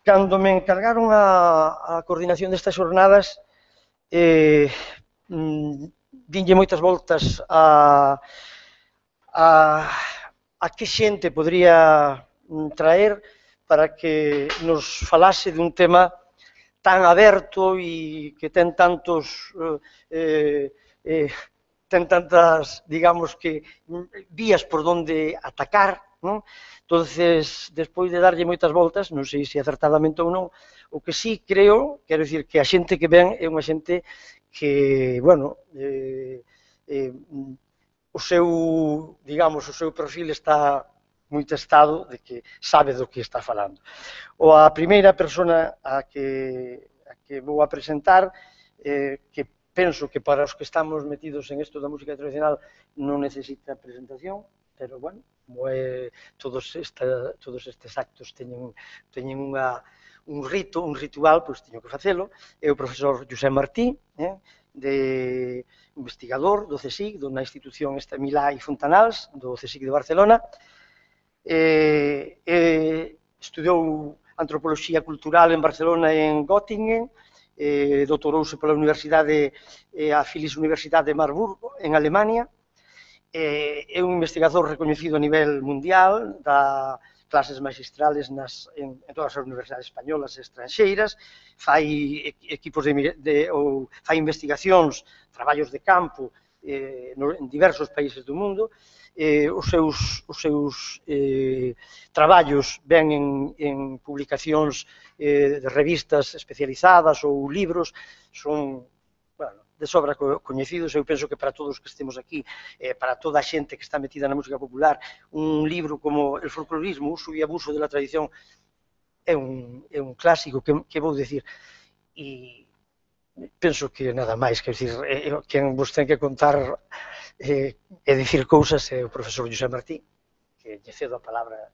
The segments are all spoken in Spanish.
Cando me encargaron a coordinación destas xornadas, dinlle moitas voltas a que xente podría traer para que nos falase dun tema tan aberto e que ten tantos tantas, digamos que, vías por donde atacar, non? Entonces, despois de darlle moitas voltas, non sei se acertadamente ou non, o que sí creo, quero dicir, que a xente que ven é unha xente que, bueno, o seu, digamos, o seu perfil está moi testado de que sabe do que está falando. A primeira persona a que vou a presentar, que penso que para os que estamos metidos en isto da música tradicional non necesita presentación, pero, bueno, como todos estes actos teñen un rito, un ritual, pois teño que facelo. É o profesor José Martí, investigador do CSIC, na institución Milá e Fontanals, do CSIC de Barcelona. Estudou antropoloxía cultural en Barcelona e en Göttingen, doutorouse pola Universidade, a Philipps Universidade de Marburgo, en Alemania. É un investigador reconhecido a nivel mundial, dá clases magistrales en todas as universidades españolas e estranxeiras, fai fai investigacións, traballos de campo en diversos países do mundo. Os seus traballos ven en publicacións de revistas especializadas ou libros, son, bueno, de sobra coñecidos. Eu penso que para todos que estemos aquí, para toda a xente que está metida na música popular, un libro como El folclorismo, uso e abuso de la tradición, é un clásico, que vou dicir, e penso que nada máis, quer dicir, quen vos ten que contar e dicir cousas é o profesor José Martí, que lle cedo a palabra.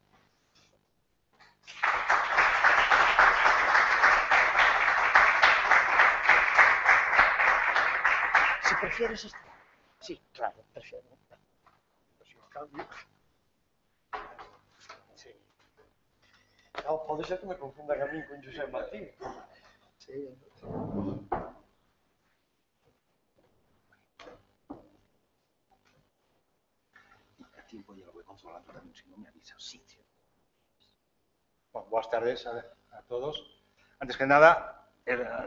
Si prefieres esto. Sí, claro, prefiero. Sí. No, pode ser que me confundan a mí con José Martí. Sí. Tiempo yo lo voy controlando también, si no me avisas. Sí. Bueno, buenas tardes a todos. Antes que nada,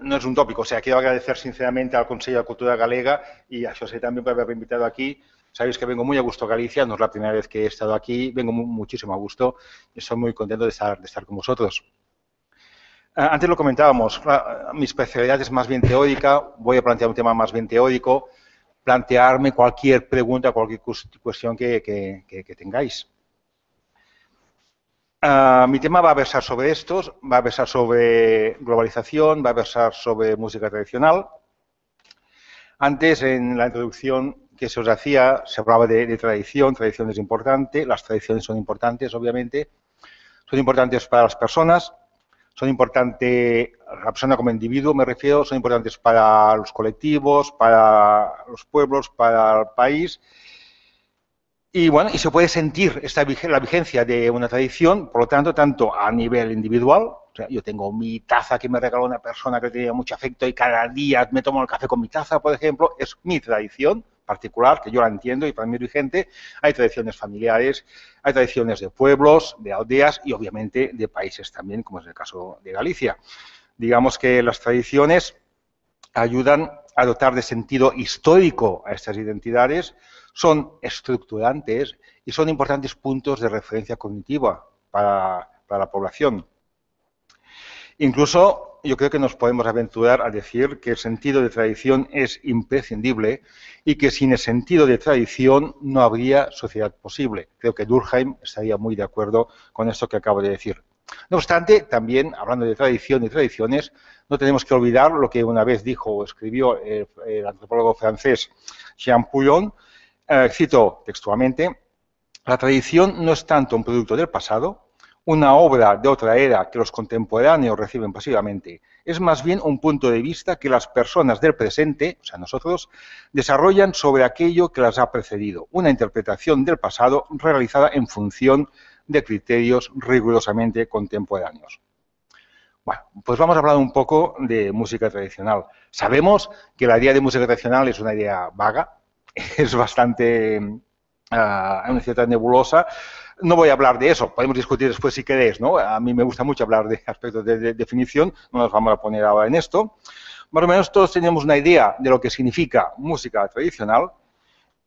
no es un tópico, o sea, quiero agradecer sinceramente al Consejo de Cultura Galega y a José también por haberme invitado aquí. Sabéis que vengo muy a gusto a Galicia, no es la primera vez que he estado aquí, vengo muchísimo a gusto y estoy muy contento de estar con vosotros. Antes lo comentábamos, mi especialidad es más bien teórica, voy a plantear un tema más bien teórico, plantearme cualquier pregunta, cualquier cuestión que tengáis. Mi tema va a versar sobre estos, va a versar sobre globalización, va a versar sobre música tradicional. Antes, en la introducción que se os hacía, se hablaba de tradición, tradición es importante, las tradiciones son importantes, obviamente, son importantes para las personas, son importantes, la persona como individuo me refiero, son importantes para los colectivos, para los pueblos, para el país. Y bueno, y se puede sentir la vigencia de una tradición, por lo tanto, tanto a nivel individual, o sea, yo tengo mi taza que me regaló una persona que tenía mucho afecto y cada día me tomo el café con mi taza, por ejemplo, es mi tradición particular, que yo la entiendo y para mí es vigente. Hay tradiciones familiares, hay tradiciones de pueblos, de aldeas y obviamente de países también, como es el caso de Galicia. Digamos que las tradiciones ayudan a dotar de sentido histórico a estas identidades, son estructurantes y son importantes puntos de referencia cognitiva para la población. Incluso yo creo que nos podemos aventurar a decir que el sentido de tradición es imprescindible y que sin el sentido de tradición no habría sociedad posible. Creo que Durkheim estaría muy de acuerdo con esto que acabo de decir. No obstante, también, hablando de tradición y tradiciones, no tenemos que olvidar lo que una vez dijo o escribió el antropólogo francés Jean Pouillon, cito textualmente: la tradición no es tanto un producto del pasado, una obra de otra era que los contemporáneos reciben pasivamente, es más bien un punto de vista que las personas del presente, o sea, nosotros, desarrollan sobre aquello que las ha precedido, una interpretación del pasado realizada en función de criterios rigurosamente contemporáneos. Bueno, pues vamos a hablar un poco de música tradicional. Sabemos que la idea de música tradicional es una idea vaga, es bastante, una cierta nebulosa. No voy a hablar de eso, podemos discutir después si queréis, ¿no? A mí me gusta mucho hablar de aspectos de definición, no nos vamos a poner ahora en esto. Más o menos todos tenemos una idea de lo que significa música tradicional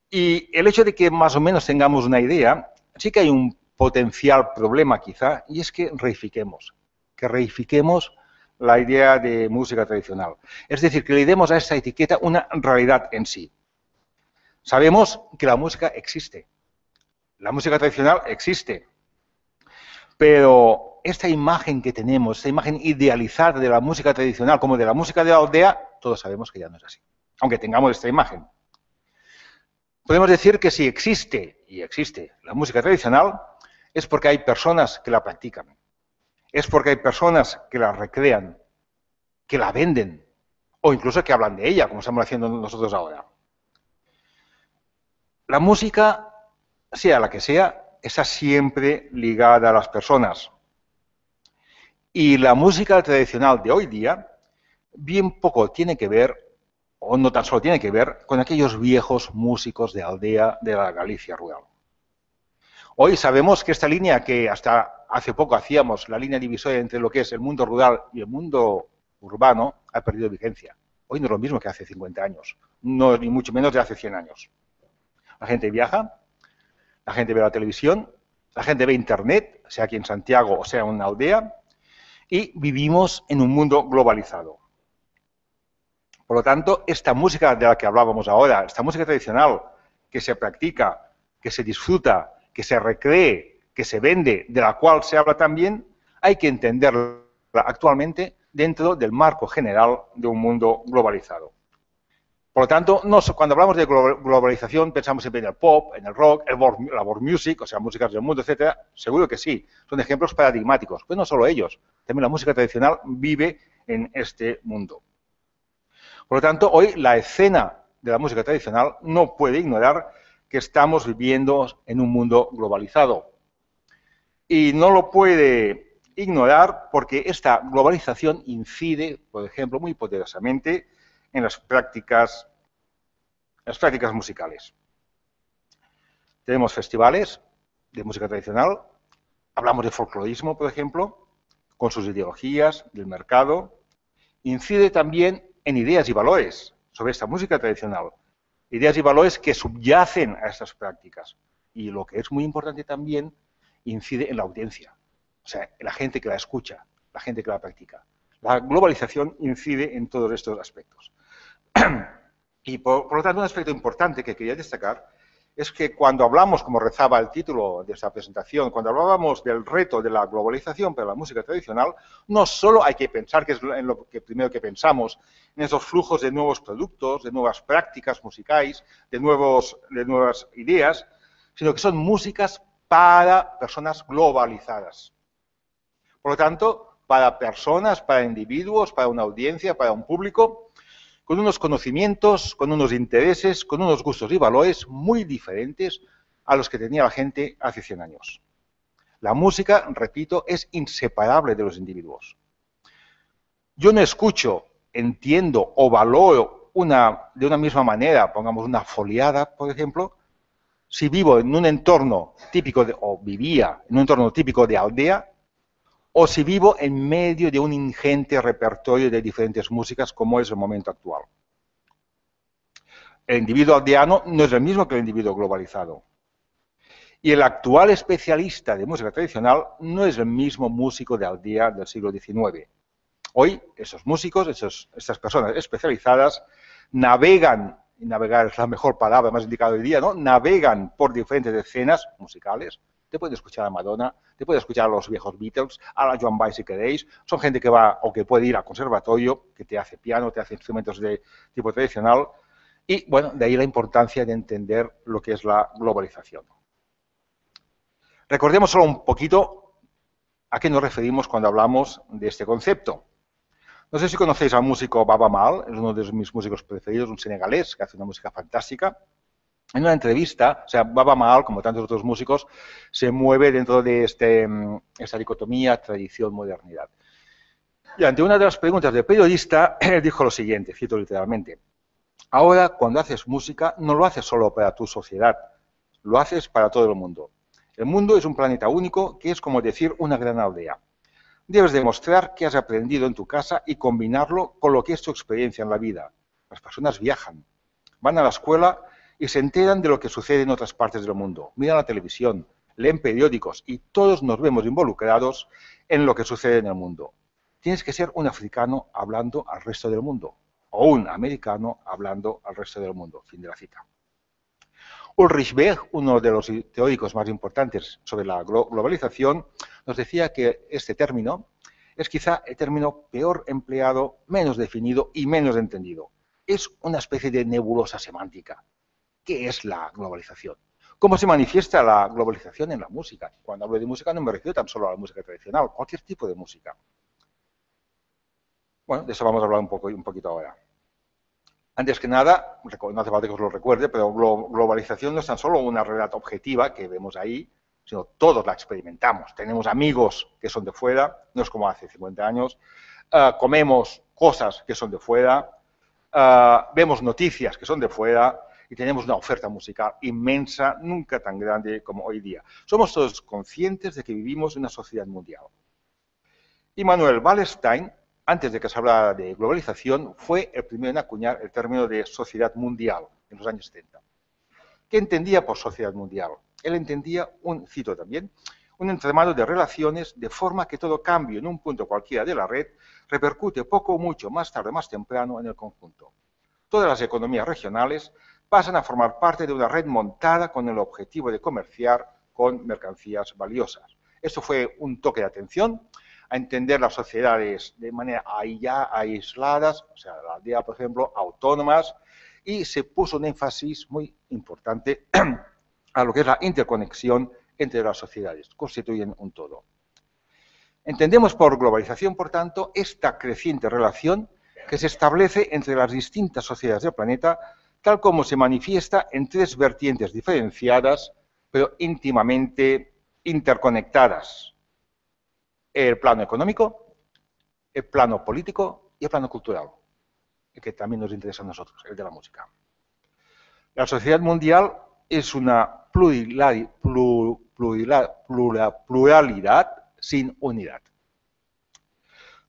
y el hecho de que más o menos tengamos una idea, sí que hay un potencial problema quizá, y es que reifiquemos la idea de música tradicional. Es decir, que le demos a esta etiqueta una realidad en sí. Sabemos que la música existe. La música tradicional existe. Pero esta imagen que tenemos, esta imagen idealizada de la música tradicional como de la música de la aldea, todos sabemos que ya no es así. Aunque tengamos esta imagen. Podemos decir que si existe, y existe, la música tradicional, es porque hay personas que la practican. Es porque hay personas que la recrean, que la venden, o incluso que hablan de ella, como estamos haciendo nosotros ahora. La música, sea la que sea, está siempre ligada a las personas. Y la música tradicional de hoy día, bien poco tiene que ver, o no tan solo tiene que ver, con aquellos viejos músicos de aldea de la Galicia rural. Hoy sabemos que esta línea que hasta hace poco hacíamos, la línea divisoria entre lo que es el mundo rural y el mundo urbano, ha perdido vigencia. Hoy no es lo mismo que hace 50 años, no ni mucho menos de hace 100 años. La gente viaja, la gente ve la televisión, la gente ve Internet, sea aquí en Santiago o sea en una aldea, y vivimos en un mundo globalizado. Por lo tanto, esta música de la que hablábamos ahora, esta música tradicional que se practica, que se disfruta, que se recree, que se vende, de la cual se habla también, hay que entenderla actualmente dentro del marco general de un mundo globalizado. Por lo tanto, cuando hablamos de globalización pensamos siempre en el pop, en el rock, la world music, o sea, músicas del mundo, etcétera. Seguro que sí, son ejemplos paradigmáticos. Pero no solo ellos, también la música tradicional vive en este mundo. Por lo tanto, hoy la escena de la música tradicional no puede ignorar que estamos viviendo en un mundo globalizado. Y no lo puede ignorar porque esta globalización incide, por ejemplo, muy poderosamente en las prácticas musicales. Tenemos festivales de música tradicional, hablamos de folclorismo, por ejemplo, con sus ideologías, del mercado. Incide también en ideas y valores sobre esta música tradicional, ideas y valores que subyacen a estas prácticas. Y lo que es muy importante también, incide en la audiencia, o sea, en la gente que la escucha, la gente que la practica. La globalización incide en todos estos aspectos. Y por lo tanto, un aspecto importante que quería destacar es que cuando hablamos, como rezaba el título de esta presentación, cuando hablábamos del reto de la globalización para la música tradicional, no solo hay que pensar, que es en lo que primero que pensamos, en esos flujos de nuevos productos, de nuevas prácticas musicales, de nuevas ideas, sino que son músicas para personas globalizadas. Por lo tanto, para personas, para individuos, para una audiencia, para un público, con unos conocimientos, con unos intereses, con unos gustos y valores muy diferentes a los que tenía la gente hace 100 años. La música, repito, es inseparable de los individuos. Yo no escucho, entiendo o valoro de una misma manera, pongamos una foliada, por ejemplo, si vivo en un entorno típico o vivía en un entorno típico de aldea, o si vivo en medio de un ingente repertorio de diferentes músicas, como es el momento actual. El individuo aldeano no es el mismo que el individuo globalizado. Y el actual especialista de música tradicional no es el mismo músico de aldea del siglo XIX. Hoy, esos músicos, estas personas especializadas, navegan, y navegar es la mejor palabra más indicada hoy día, ¿no? Navegan por diferentes escenas musicales. Te puede escuchar a Madonna, te puede escuchar a los viejos Beatles, a la Joan Baez si queréis. Son gente que va o que puede ir al conservatorio, que te hace piano, te hace instrumentos de tipo tradicional. Y, bueno, de ahí la importancia de entender lo que es la globalización. Recordemos solo un poquito a qué nos referimos cuando hablamos de este concepto. No sé si conocéis al músico Baaba Maal, es uno de mis músicos preferidos, un senegalés que hace una música fantástica. en una entrevista, o sea, Baaba Maal, como tantos otros músicos, se mueve dentro de esta dicotomía tradición-modernidad. Y ante una de las preguntas del periodista, dijo lo siguiente, cito literalmente: ahora, cuando haces música, no lo haces solo para tu sociedad, lo haces para todo el mundo. El mundo es un planeta único que es, como decir, una gran aldea. Debes demostrar que has aprendido en tu casa y combinarlo con lo que es tu experiencia en la vida. Las personas viajan, van a la escuela y se enteran de lo que sucede en otras partes del mundo. Miran la televisión, leen periódicos y todos nos vemos involucrados en lo que sucede en el mundo. Tienes que ser un africano hablando al resto del mundo o un americano hablando al resto del mundo. Fin de la cita. Ulrich Beck, uno de los teóricos más importantes sobre la globalización, nos decía que este término es quizá el término peor empleado, menos definido y menos entendido. Es una especie de nebulosa semántica. ¿Qué es la globalización? ¿Cómo se manifiesta la globalización en la música? Cuando hablo de música no me refiero tan solo a la música tradicional, cualquier tipo de música. Bueno, de eso vamos a hablar un poquito ahora. Antes que nada, no hace falta que os lo recuerde, pero globalización no es tan solo una realidad objetiva que vemos ahí, sino todos la experimentamos. Tenemos amigos que son de fuera, no es como hace 50 años, comemos cosas que son de fuera, vemos noticias que son de fuera y tenemos una oferta musical inmensa, nunca tan grande como hoy día. Somos todos conscientes de que vivimos en una sociedad mundial. Immanuel Wallerstein, antes de que se hablara de globalización, fue el primero en acuñar el término de sociedad mundial en los años 70. ¿Qué entendía por sociedad mundial? Él entendía, cito también, un entramado de relaciones de forma que todo cambio en un punto cualquiera de la red repercute poco o mucho, más tarde o más temprano, en el conjunto. Todas las economías regionales pasan a formar parte de una red montada con el objetivo de comerciar con mercancías valiosas. Esto fue un toque de atención a entender las sociedades de manera aisladas, o sea, la aldea, por ejemplo, autónomas, y se puso un énfasis muy importante a lo que es la interconexión entre las sociedades, constituyen un todo. Entendemos por globalización, por tanto, esta creciente relación que se establece entre las distintas sociedades del planeta, tal como se manifiesta en tres vertientes diferenciadas, pero íntimamente interconectadas: el plano económico, el plano político y el plano cultural, el que también nos interesa a nosotros, el de la música. La sociedad mundial es una pluralidad sin unidad.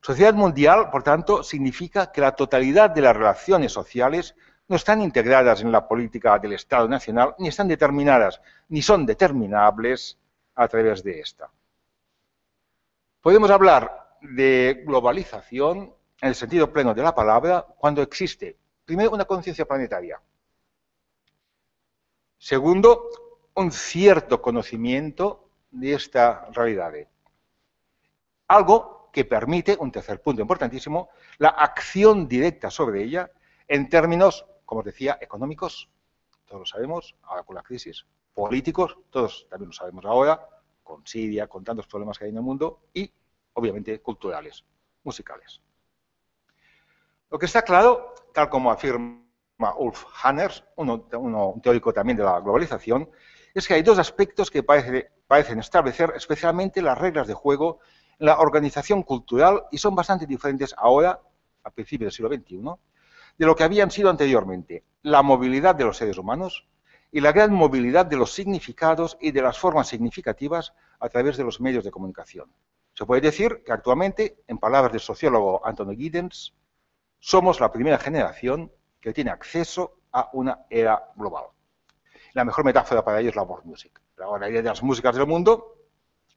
Sociedad mundial, por tanto, significa que la totalidad de las relaciones sociales no están integradas en la política del Estado nacional, ni están determinadas, ni son determinables a través de esta. Podemos hablar de globalización en el sentido pleno de la palabra cuando existe, primero, una conciencia planetaria. Segundo, un cierto conocimiento de esta realidad. Algo que permite, un tercer punto importantísimo, la acción directa sobre ella en términos, como os decía, económicos, todos lo sabemos, ahora con la crisis, políticos, todos también lo sabemos ahora, con Siria, con tantos problemas que hay en el mundo, y, obviamente, culturales, musicales. Lo que está claro, tal como afirma Ulf Hanners, un teórico también de la globalización, es que hay dos aspectos que parecen establecer especialmente las reglas de juego en la organización cultural y son bastante diferentes ahora, a principios del siglo XXI, de lo que habían sido anteriormente: la movilidad de los seres humanos y la gran movilidad de los significados y de las formas significativas a través de los medios de comunicación. Se puede decir que actualmente, en palabras del sociólogo Anthony Giddens, somos la primera generación que tiene acceso a una era global. La mejor metáfora para ello es la world music, la idea de las músicas del mundo,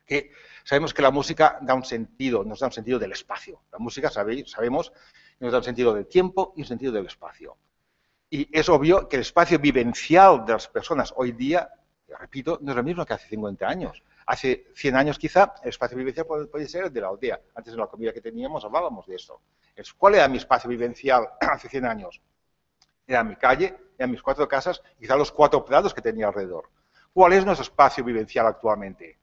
que sabemos que la música da un sentido, nos da un sentido del espacio. La música, sabemos, nos da un sentido del tiempo y un sentido del espacio. Y es obvio que el espacio vivencial de las personas hoy día, repito, no es lo mismo que hace 50 años. Hace 100 años quizá el espacio vivencial puede ser el de la aldea. Antes en la comida que teníamos hablábamos de esto. ¿Cuál era mi espacio vivencial hace 100 años? Era mi calle, eran mis 4 casas, quizá los 4 prados que tenía alrededor. ¿Cuál es nuestro espacio vivencial actualmente?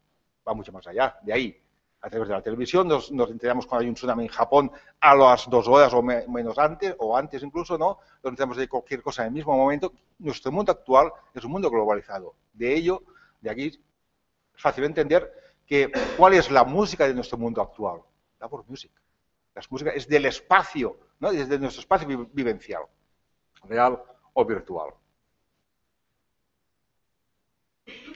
Va mucho más allá, de ahí. a través de la televisión, nos enteramos cuando hay un tsunami en Japón a las 2 horas o menos antes, o antes incluso, ¿no? Nos enteramos de cualquier cosa en el mismo momento. Nuestro mundo actual es un mundo globalizado. De aquí es fácil entender cuál es la música de nuestro mundo actual. La world music. La música es del espacio, ¿no? Desde nuestro espacio vivencial, real o virtual.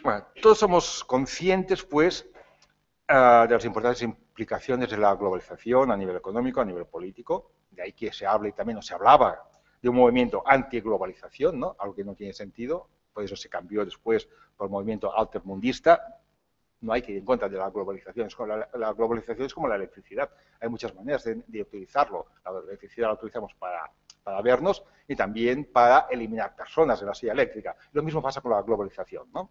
Bueno, todos somos conscientes, pues, de las importantes implicaciones de la globalización a nivel económico, a nivel político. De ahí que se habla y también se hablaba de un movimiento antiglobalización, ¿no? Algo que no tiene sentido. Por eso se cambió después por el movimiento altermundista. No hay que ir en contra de la globalización. La globalización es como la electricidad. Hay muchas maneras de utilizarlo. La electricidad la utilizamos para vernos y también para eliminar personas de la silla eléctrica. Lo mismo pasa con la globalización, ¿no?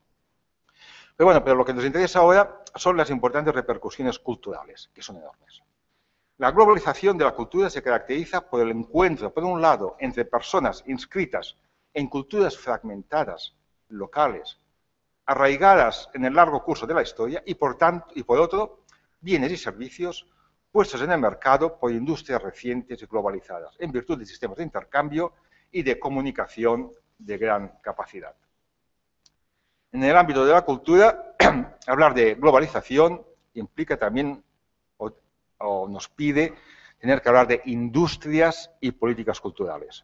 Pero lo que nos interesa ahora son las importantes repercusiones culturales, que son enormes. La globalización de la cultura se caracteriza por el encuentro, por un lado, entre personas inscritas en culturas fragmentadas, locales, arraigadas en el largo curso de la historia y por otro, bienes y servicios puestos en el mercado por industrias recientes y globalizadas, en virtud de sistemas de intercambio y de comunicación de gran capacidad. En el ámbito de la cultura, hablar de globalización implica también, o nos pide, tener que hablar de industrias y políticas culturales.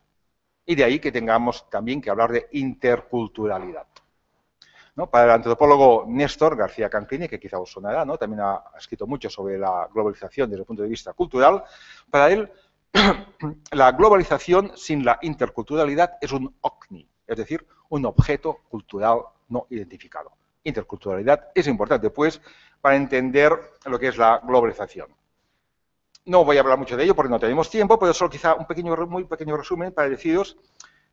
Y de ahí que tengamos también que hablar de interculturalidad, ¿no? Para el antropólogo Néstor García Canclini, que quizá os sonará, ¿no? También ha escrito mucho sobre la globalización desde el punto de vista cultural. Para él, la globalización sin la interculturalidad es un OCNI, es decir, un objeto cultural no identificado. Interculturalidad es importante, pues, para entender lo que es la globalización. No voy a hablar mucho de ello porque no tenemos tiempo, pero solo quizá un muy pequeño resumen para deciros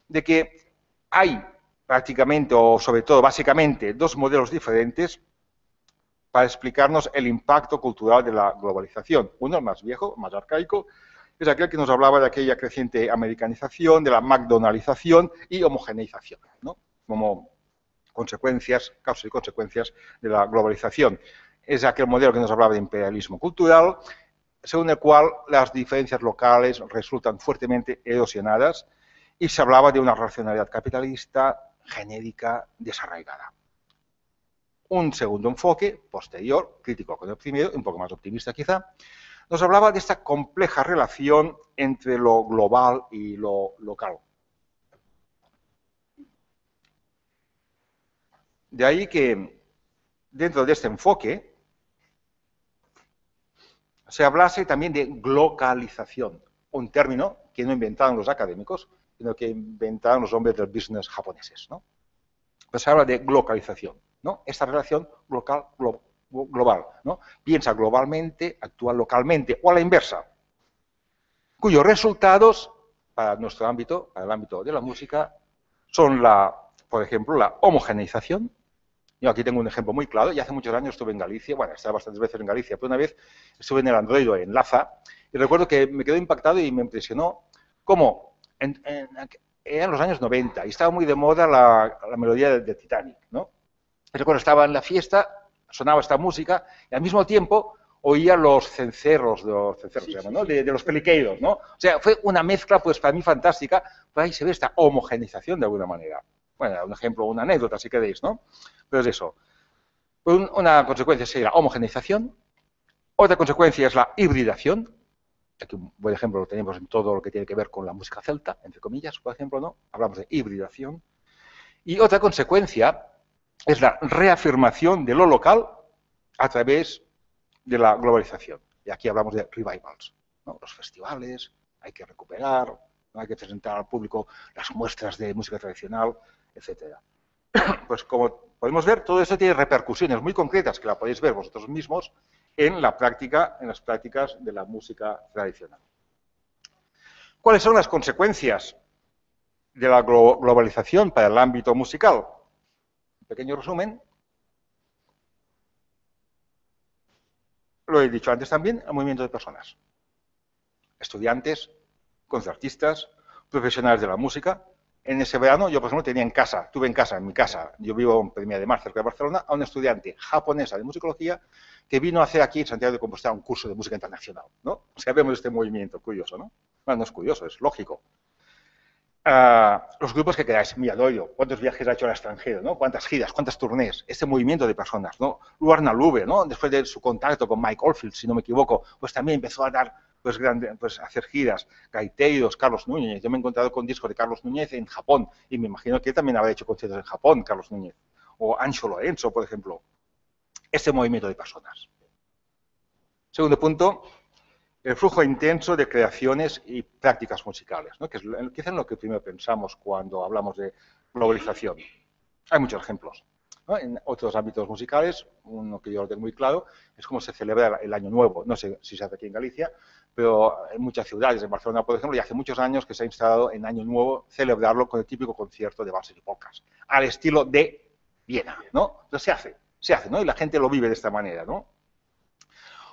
de que hay prácticamente, o sobre todo, básicamente, dos modelos diferentes para explicarnos el impacto cultural de la globalización. Uno, el más viejo, más arcaico, es aquel que nos hablaba de aquella creciente americanización, de la McDonaldización y homogeneización, ¿no? Como consecuencias, causas y consecuencias de la globalización. Es aquel modelo que nos hablaba de imperialismo cultural, según el cual las diferencias locales resultan fuertemente erosionadas y se hablaba de una racionalidad capitalista genérica desarraigada. Un segundo enfoque, posterior, crítico con el primero, un poco más optimista quizá, nos hablaba de esta compleja relación entre lo global y lo local. De ahí que, dentro de este enfoque, se hablase también de glocalización, un término que no inventaron los académicos, sino que inventaron los hombres del business japoneses, ¿no? Pues se habla de globalización, ¿no? Esta relación global, ¿no? Piensa globalmente, actúa localmente, o a la inversa, cuyos resultados, para nuestro ámbito, para el ámbito de la música, son por ejemplo, la homogeneización. Yo aquí tengo un ejemplo muy claro, y hace muchos años estuve en Galicia, bueno, he estado bastantes veces en Galicia, pero una vez estuve en el Androido, en Laza, y recuerdo que me quedé impactado y me impresionó cómo eran los años 90 y estaba muy de moda la melodía de Titanic, ¿no? Y recuerdo, estaba en la fiesta, sonaba esta música, y al mismo tiempo oía los cencerros, se llaman, ¿no? De los peliqueiros, ¿no? O sea, fue una mezcla, pues, para mí fantástica, pues ahí se ve esta homogeneización de alguna manera. Bueno, un ejemplo, una anécdota, si queréis, ¿no? Pero es eso. Una consecuencia sería la homogeneización. Otra consecuencia es la hibridación. Aquí un buen ejemplo lo tenemos en todo lo que tiene que ver con la música celta, entre comillas, por ejemplo, ¿no? Hablamos de hibridación. Y otra consecuencia es la reafirmación de lo local a través de la globalización. Y aquí hablamos de revivals, ¿no? Los festivales, hay que recuperar, ¿no? Hay que presentar al público las muestras de música tradicional, etcétera. Pues como podemos ver, todo eso tiene repercusiones muy concretas que la podéis ver vosotros mismos en las prácticas de la música tradicional. ¿Cuáles son las consecuencias de la globalización para el ámbito musical? Un pequeño resumen. Lo he dicho antes también, el movimiento de personas. Estudiantes, concertistas, profesionales de la música, en ese verano, yo por ejemplo tuve en mi casa, yo vivo en Premià de Mar, cerca de Barcelona, a una estudiante japonesa de musicología que vino a hacer aquí en Santiago de Compostela un curso de música internacional, ¿no? O sea, vemos este movimiento curioso, ¿no? Bueno, no es curioso, es lógico. Los grupos que queráis, Miradoiro, cuántos viajes ha hecho al extranjero, ¿no? Cuántas giras, cuántas turnés, este movimiento de personas, ¿no? Luarna Lube, ¿no? Después de su contacto con Mike Oldfield, si no me equivoco, pues también empezó a dar, pues hacer giras, gaiteiros, Carlos Núñez. Yo me he encontrado con discos de Carlos Núñez en Japón y me imagino que él también habrá hecho conciertos en Japón, Carlos Núñez. O Ancho Lorenzo, por ejemplo. Este movimiento de personas. Segundo punto, el flujo intenso de creaciones y prácticas musicales, ¿no? Que es en lo que primero pensamos cuando hablamos de globalización. Hay muchos ejemplos, ¿no? En otros ámbitos musicales, uno que yo lo tengo muy claro, es cómo se celebra el Año Nuevo. No sé si se hace aquí en Galicia, pero en muchas ciudades, en Barcelona, por ejemplo, y hace muchos años que se ha instalado en Año Nuevo celebrarlo con el típico concierto de valses y polcas, al estilo de Viena, ¿no? Entonces se hace, ¿no? Y la gente lo vive de esta manera, ¿no?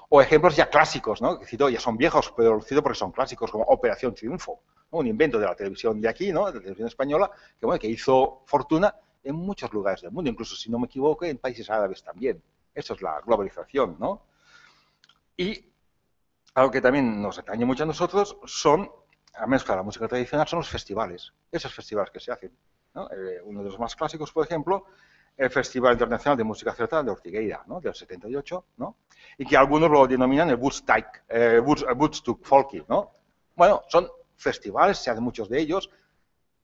O ejemplos ya clásicos, ¿no? Que cito, ya son viejos, pero los cito porque son clásicos, como Operación Triunfo, ¿no? Un invento de la televisión de aquí, ¿no? De la televisión española, que, bueno, que hizo fortuna en muchos lugares del mundo, incluso, si no me equivoco, en países árabes también. Eso es la globalización, ¿no? Y algo que también nos atañe mucho a nosotros son, al menos para la música tradicional, son los festivales. Esos festivales que se hacen, ¿no? Uno de los más clásicos, por ejemplo, el Festival Internacional de Música Celta de Ortigueira, ¿no? Del 78, ¿no? Y que algunos lo denominan el Woodstock Folky, ¿no? Bueno, son festivales, se hacen muchos de ellos,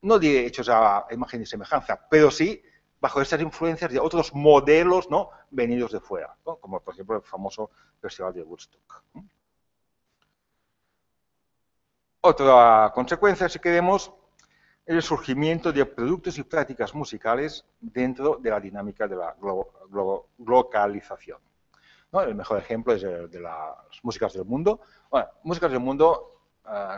no diré hechos a imagen y semejanza, pero sí bajo estas influencias de otros modelos, ¿no? Venidos de fuera, ¿no? Como por ejemplo el famoso Festival de Woodstock, ¿no? Otra consecuencia, si queremos, el surgimiento de productos y prácticas musicales dentro de la dinámica de la globalización, ¿no? El mejor ejemplo es el de las músicas del mundo. Bueno, músicas del mundo,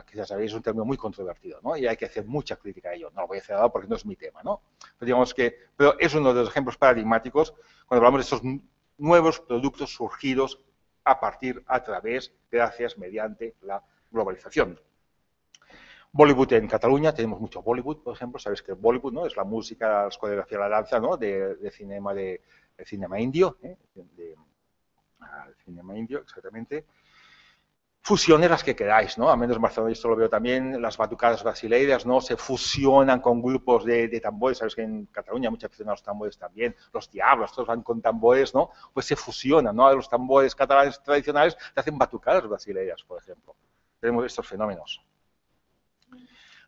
quizás sabéis, es un término muy controvertido, ¿no? Y hay que hacer mucha crítica a ello. No lo voy a hacer ahora porque no es mi tema, ¿no? Pero digamos pero es uno de los ejemplos paradigmáticos cuando hablamos de estos nuevos productos surgidos a través, gracias, mediante la globalización. Bollywood en Cataluña, tenemos mucho Bollywood, por ejemplo, sabéis que Bollywood, ¿no? Es la música, las coreografías, la danza, ¿no? de cinema indio, de cinema indio, exactamente. Fusiones las que queráis, ¿no? Al menos en Barcelona esto lo veo también, las batucadas brasileiras, ¿no? Se fusionan con grupos de tambores, sabéis que en Cataluña mucha afición a los tambores también, los diablos, todos van con tambores, ¿no? Pues se fusionan, ¿no? Los tambores catalanes tradicionales se hacen batucadas brasileiras, por ejemplo. Tenemos estos fenómenos.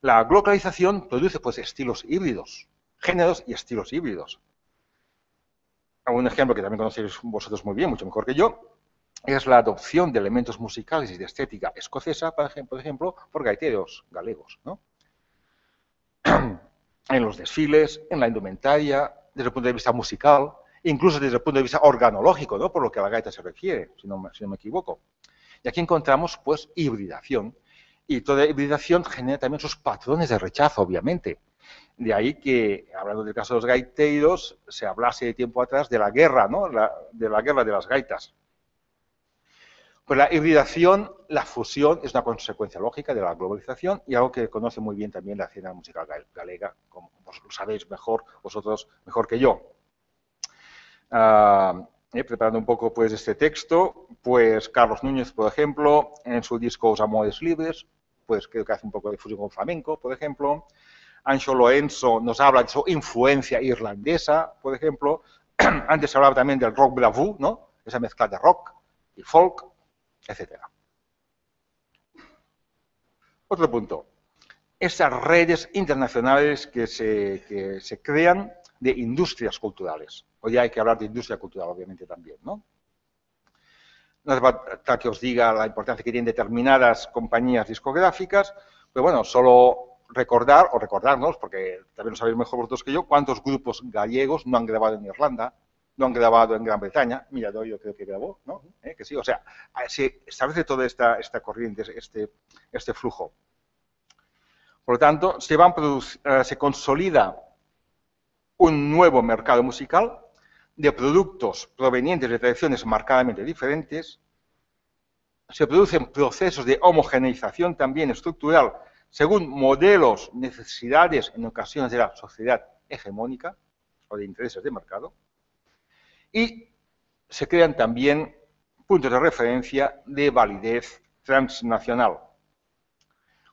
La globalización produce, pues, estilos híbridos, géneros y estilos híbridos. Un ejemplo que también conocéis vosotros muy bien, mucho mejor que yo, es la adopción de elementos musicales y de estética escocesa, por ejemplo, por gaiteros galegos, ¿no? En los desfiles, en la indumentaria, desde el punto de vista musical, incluso desde el punto de vista organológico, ¿no? Por lo que a la gaita se refiere, si no me equivoco. Y aquí encontramos, pues, hibridación. Y toda hibridación genera también sus patrones de rechazo, obviamente. De ahí que, hablando del caso de los gaiteiros, se hablase de tiempo atrás de la guerra, ¿no? De la guerra de las gaitas. Pues la hibridación, la fusión, es una consecuencia lógica de la globalización y algo que conoce muy bien también la escena musical galega, como vos lo sabéis vosotros mejor que yo. Preparando un poco, pues, este texto, pues Carlos Núñez, por ejemplo, en su disco Os Amores Libres, pues creo que hace un poco de fusión con flamenco, por ejemplo. Ancho Lorenzo nos habla de su influencia irlandesa, por ejemplo. Antes se hablaba también del rock bravú, ¿no? Esa mezcla de rock y folk, etc. Otro punto. Esas redes internacionales que se crean de industrias culturales. Hoy hay que hablar de industria cultural, obviamente, también, ¿no? No hace falta que os diga la importancia que tienen determinadas compañías discográficas, pero bueno, solo recordarnos, porque también lo sabéis mejor vosotros que yo, cuántos grupos gallegos no han grabado en Irlanda, no han grabado en Gran Bretaña. Miradoiro creo que grabó, ¿no? Que sí, o sea, se establece toda esta corriente, este flujo. Por lo tanto, se consolida un nuevo mercado musical de productos provenientes de tradiciones marcadamente diferentes. Se producen procesos de homogeneización también estructural según modelos, necesidades en ocasiones de la sociedad hegemónica o de intereses de mercado, y se crean también puntos de referencia de validez transnacional.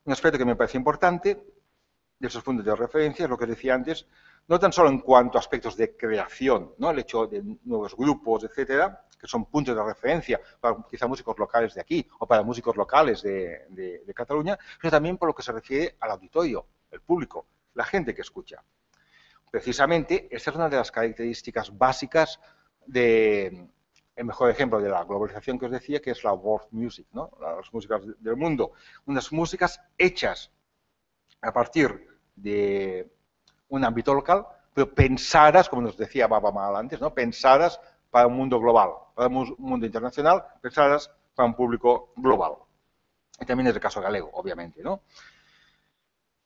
Un aspecto que me parece importante de esos puntos de referencia es lo que decía antes, no tan solo en cuanto a aspectos de creación, ¿no? El hecho de nuevos grupos, etcétera, que son puntos de referencia para quizá músicos locales de aquí o para músicos locales de Cataluña, sino también por lo que se refiere al auditorio, el público, la gente que escucha. Precisamente, esta es una de las características básicas el mejor ejemplo de la globalización que os decía, que es la world music, ¿no? Las músicas del mundo. Unas músicas hechas a partir de un ámbito local, pero pensadas, como nos decía Baba Mal antes, ¿no? Pensadas para un mundo global, para un mundo internacional, pensadas para un público global. Y también es el caso galego, obviamente, ¿no?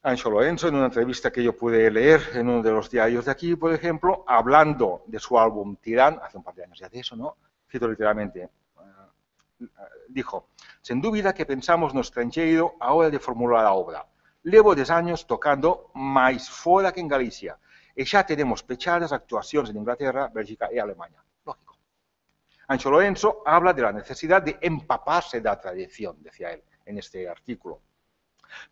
Anxo Lorenzo, en una entrevista que yo pude leer en uno de los diarios de aquí, por ejemplo, hablando de su álbum Tirán, hace un par de años ya de eso, ¿no? Cito literalmente, dijo, sen dúbida que pensamos no estranxeiro a hora de formular a obra. Levo 10 años tocando máis fora que en Galicia e xa tenemos pechadas actuacións en Inglaterra, Bélgica e Alemania. Lógico. Anxo Lorenzo habla de la necesidad de empaparse de la tradición, decía él en este artículo,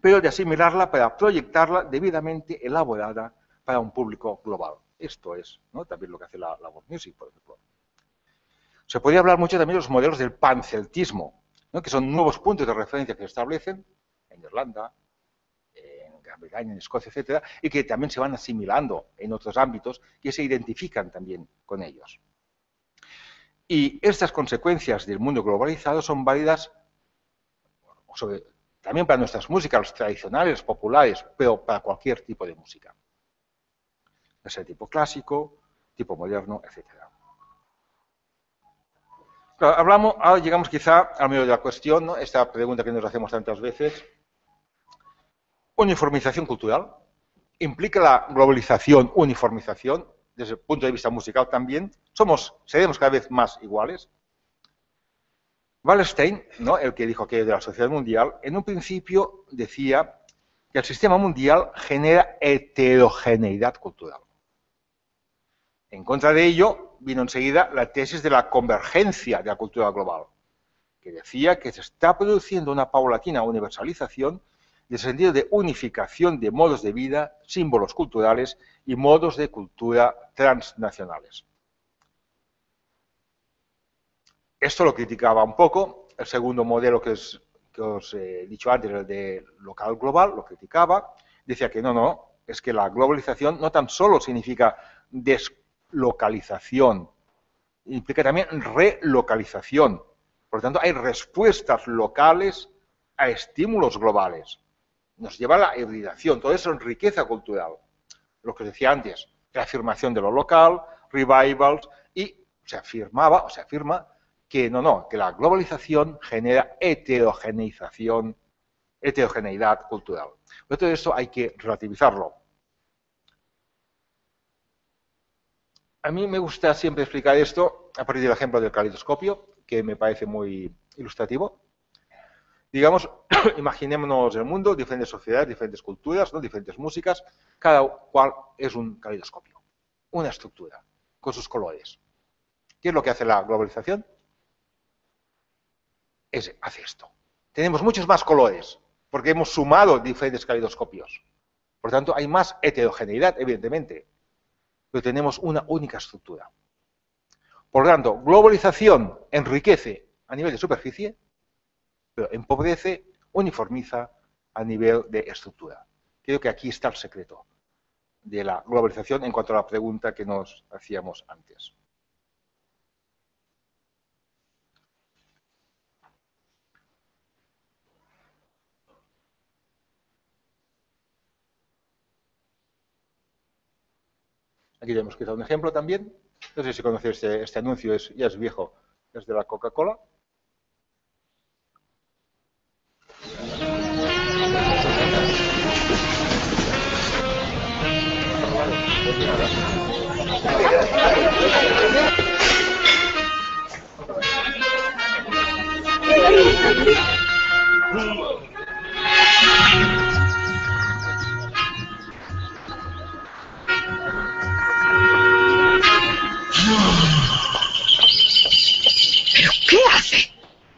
pero de asimilarla para proyectarla debidamente elaborada para un público global. Esto es, ¿no? También lo que hace la world music, por ejemplo. Se podría hablar mucho también de los modelos del panceltismo, ¿no? Que son nuevos puntos de referencia que se establecen en Irlanda, en Gran Bretaña, en Escocia, etcétera, y que también se van asimilando en otros ámbitos que se identifican también con ellos. Y estas consecuencias del mundo globalizado son válidas también para nuestras músicas tradicionales, populares, pero para cualquier tipo de música. Ya sea tipo clásico, tipo moderno, etcétera. Claro, ahora llegamos quizá al medio de la cuestión, ¿no? Esta pregunta que nos hacemos tantas veces. Uniformización cultural. ¿Implica la globalización uniformización? Desde el punto de vista musical también. ¿Seremos cada vez más iguales? Wallerstein, ¿no? El que dijo aquello de la sociedad mundial, en un principio decía que el sistema mundial genera heterogeneidad cultural. En contra de ello, vino enseguida la tesis de la convergencia de la cultura global, que decía que se está produciendo una paulatina universalización en el sentido de unificación de modos de vida, símbolos culturales y modos de cultura transnacionales. Esto lo criticaba un poco. El segundo modelo que os he dicho antes, el de local global, lo criticaba. Decía que no, es que la globalización no tan solo significa deslocalización, implica también relocalización. Por lo tanto, hay respuestas locales a estímulos globales. Nos lleva a la hibridación. Todo eso es riqueza cultural. Lo que os decía antes, reafirmación de lo local, revivals, y se afirma que que la globalización genera heterogeneidad cultural. Pero todo esto hay que relativizarlo. A mí me gusta siempre explicar esto a partir del ejemplo del caleidoscopio, que me parece muy ilustrativo. Digamos, imaginémonos el mundo, diferentes sociedades, diferentes culturas, ¿no? Diferentes músicas, cada cual es un caleidoscopio, una estructura, con sus colores. ¿Qué es lo que hace la globalización? Hace esto. Tenemos muchos más colores, porque hemos sumado diferentes caleidoscopios. Por tanto, hay más heterogeneidad, evidentemente, pero tenemos una única estructura. Por lo tanto, globalización enriquece a nivel de superficie, pero empobrece, uniformiza a nivel de estructura. Creo que aquí está el secreto de la globalización en cuanto a la pregunta que nos hacíamos antes. Aquí tenemos quizá un ejemplo también. No sé si conocéis este anuncio, ya es viejo, es de la Coca-Cola.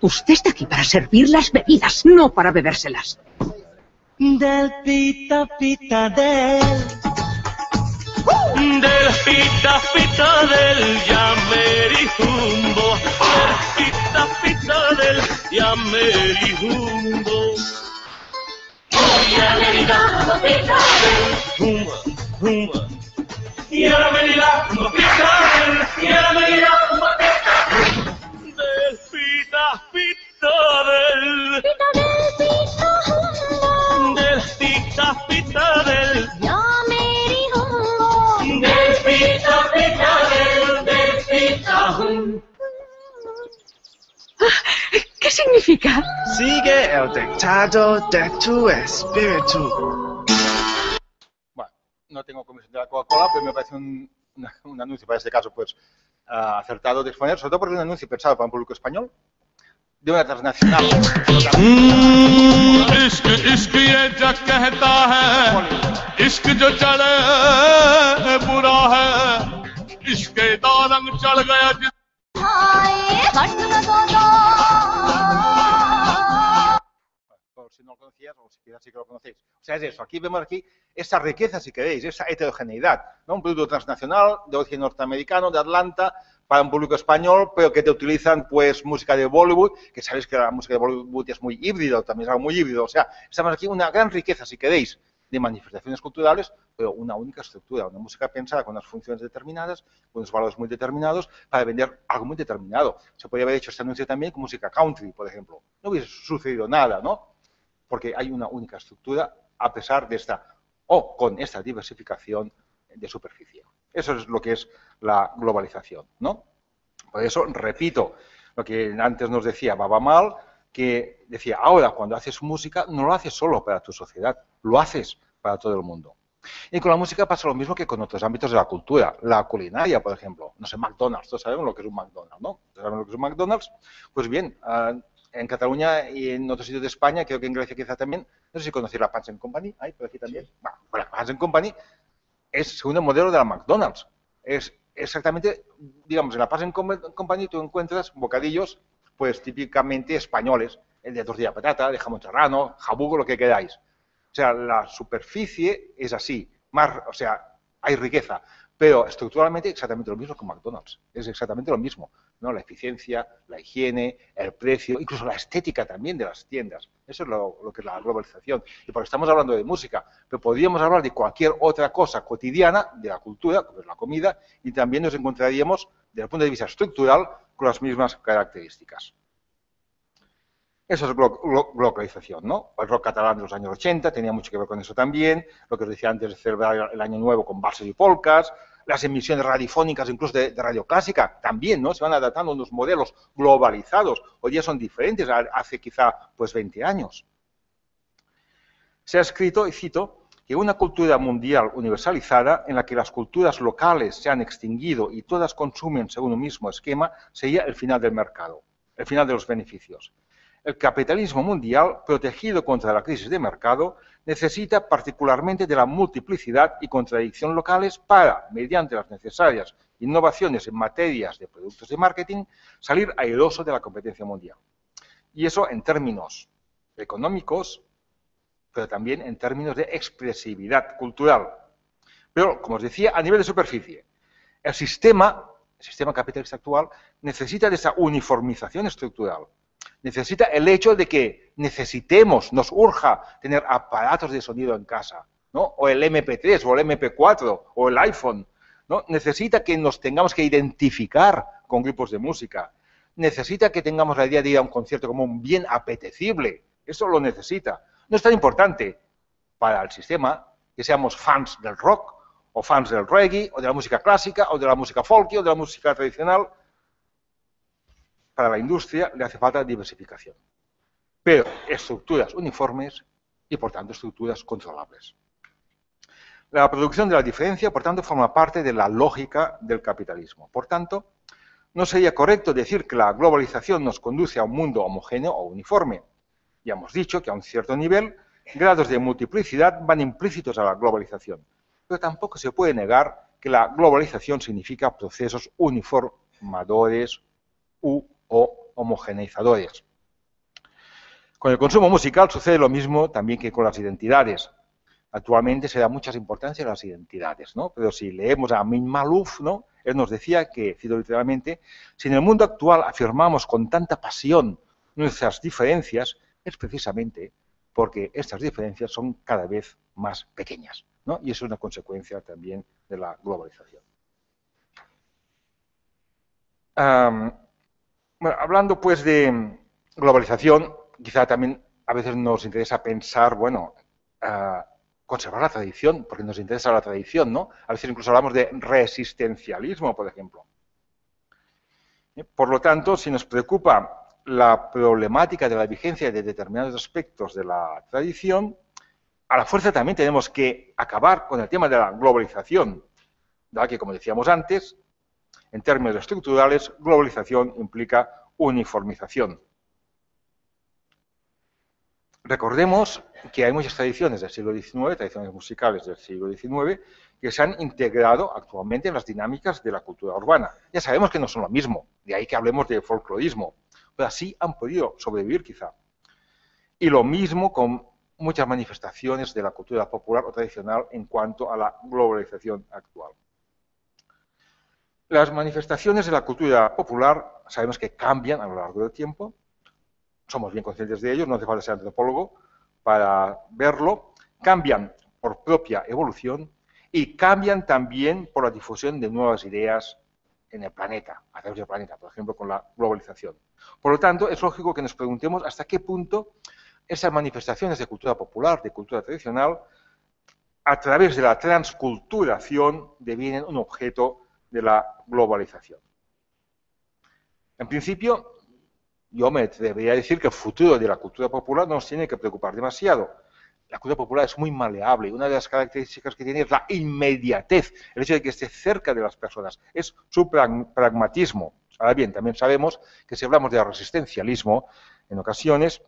Usted está aquí para servir las bebidas, no para bebérselas. Del pita pita del pita pita del Yamerihumbo, del pita pita del Yamerihumbo. Yamerihumbo pita del humba. Yamerihumbo pita del Yamerihumbo pita del pita pita del del pita pita del Yamerihumbo, del pita pita del pita hum. ¿Qué significa? Sigue el dictado de tu espíritu. Bueno, no tengo comisión de la Coca-Cola, pero me parece un anuncio para este caso pues acertado de exponer, sobre todo porque es un anuncio pensado para un público español, de una transnacional. इश्क इश्क ये जग कहता है, इश्क जो चढ़े बुरा है, इश्क का रंग चढ़ गया जिस Por si no lo conocías, o si quizás sí que lo conocéis. O sea, es eso. Aquí vemos aquí esa riqueza, si queréis, esa heterogeneidad, ¿no? Un producto transnacional de origen norteamericano, de Atlanta, para un público español, pero que te utilizan pues música de Bollywood, que sabéis que la música de Bollywood es muy híbrido, también es algo muy híbrido. O sea, estamos aquí una gran riqueza, si queréis, de manifestaciones culturales, pero una única estructura, una música pensada con unas funciones determinadas, con unos valores muy determinados, para vender algo muy determinado. Se podría haber hecho este anuncio también con música country, por ejemplo. No hubiese sucedido nada, ¿no? Porque hay una única estructura, a pesar de esta, o con esta diversificación de superficie. Eso es lo que es la globalización, ¿no? Por eso, repito, lo que antes nos decía Baba Mal, que decía, ahora cuando haces música no lo haces solo para tu sociedad, lo haces para todo el mundo. Y con la música pasa lo mismo que con otros ámbitos de la cultura, la culinaria, por ejemplo. No sé, McDonald's, todos sabemos lo que es un McDonald's, ¿no? ¿Todos sabemos lo que es un McDonald's? Pues bien, en Cataluña y en otros sitios de España, creo que en Grecia quizá también, no sé si conocéis la Pans & Company, ¿hay por aquí también? Bueno, la Pans & Company es según el modelo de la McDonald's. Es exactamente, digamos, en la Pans & Company tú encuentras bocadillos pues típicamente españoles, el de tortilla de patata, de jamón serrano, jabugo, lo que queráis. O sea, la superficie es así, más, o sea, hay riqueza, pero estructuralmente exactamente lo mismo que McDonald's, es exactamente lo mismo, ¿no? La eficiencia, la higiene, el precio, incluso la estética también de las tiendas. Eso es lo que es la globalización. Y porque estamos hablando de música, pero podríamos hablar de cualquier otra cosa cotidiana de la cultura, como es la comida, y también nos encontraríamos, desde el punto de vista estructural, con las mismas características. Eso es globalización, ¿no? El rock catalán de los años 80 tenía mucho que ver con eso también, lo que os decía antes de celebrar el Año Nuevo con valses y polcas, las emisiones radiofónicas, incluso de radio clásica, también, ¿no? Se van adaptando a unos modelos globalizados. Hoy día son diferentes, hace quizá pues 20 años. Se ha escrito, y cito, que una cultura mundial universalizada, en la que las culturas locales se han extinguido y todas consumen según un mismo esquema, sería el final del mercado, el final de los beneficios. El capitalismo mundial, protegido contra la crisis de mercado, necesita particularmente de la multiplicidad y contradicción locales para, mediante las necesarias innovaciones en materias de productos de marketing, salir airoso de la competencia mundial. Y eso en términos económicos, pero también en términos de expresividad cultural. Pero, como os decía, a nivel de superficie, el sistema capitalista actual necesita de esa uniformización estructural. Necesita el hecho de que necesitemos, nos urja tener aparatos de sonido en casa, ¿no? O el MP3, o el MP4, o el iPhone, ¿no? Necesita que nos tengamos que identificar con grupos de música. Necesita que tengamos la idea de ir a un concierto como un bien apetecible. Eso lo necesita. No es tan importante para el sistema que seamos fans del rock, o fans del reggae, o de la música clásica, o de la música folky, o de la música tradicional. Para la industria le hace falta diversificación, pero estructuras uniformes y, por tanto, estructuras controlables. La producción de la diferencia, por tanto, forma parte de la lógica del capitalismo. Por tanto, no sería correcto decir que la globalización nos conduce a un mundo homogéneo o uniforme. Ya hemos dicho que a un cierto nivel, grados de multiplicidad van implícitos a la globalización, pero tampoco se puede negar que la globalización significa procesos uniformadores o homogeneizadores. Con el consumo musical sucede lo mismo también que con las identidades. Actualmente se da mucha importancia a las identidades, ¿no? Pero si leemos a Amin Maalouf, ¿no? Él nos decía que, cito literalmente, si en el mundo actual afirmamos con tanta pasión nuestras diferencias, es precisamente porque estas diferencias son cada vez más pequeñas, ¿no? Y eso es una consecuencia también de la globalización. Bueno, hablando pues de globalización, quizá también a veces nos interesa pensar, bueno, conservar la tradición, porque nos interesa la tradición, ¿no? A veces incluso hablamos de resistencialismo, por ejemplo. Por lo tanto, si nos preocupa la problemática de la vigencia de determinados aspectos de la tradición, a la fuerza también tenemos que acabar con el tema de la globalización, dado que, como decíamos antes, en términos estructurales, globalización implica uniformización. Recordemos que hay muchas tradiciones del siglo XIX, tradiciones musicales del siglo XIX, que se han integrado actualmente en las dinámicas de la cultura urbana. Ya sabemos que no son lo mismo, de ahí que hablemos de folclorismo, pero así han podido sobrevivir quizá. Y lo mismo con muchas manifestaciones de la cultura popular o tradicional en cuanto a la globalización actual. Las manifestaciones de la cultura popular sabemos que cambian a lo largo del tiempo, somos bien conscientes de ello, no hace falta ser antropólogo para verlo, cambian por propia evolución y cambian también por la difusión de nuevas ideas en el planeta, a través del planeta, por ejemplo, con la globalización. Por lo tanto, es lógico que nos preguntemos hasta qué punto esas manifestaciones de cultura popular, de cultura tradicional, a través de la transculturación, devienen un objeto de la globalización. En principio, yo me atrevería a decir que el futuro de la cultura popular no nos tiene que preocupar demasiado. La cultura popular es muy maleable y una de las características que tiene es la inmediatez, el hecho de que esté cerca de las personas, es su pragmatismo. Ahora bien, también sabemos que si hablamos de resistencialismo, en ocasiones,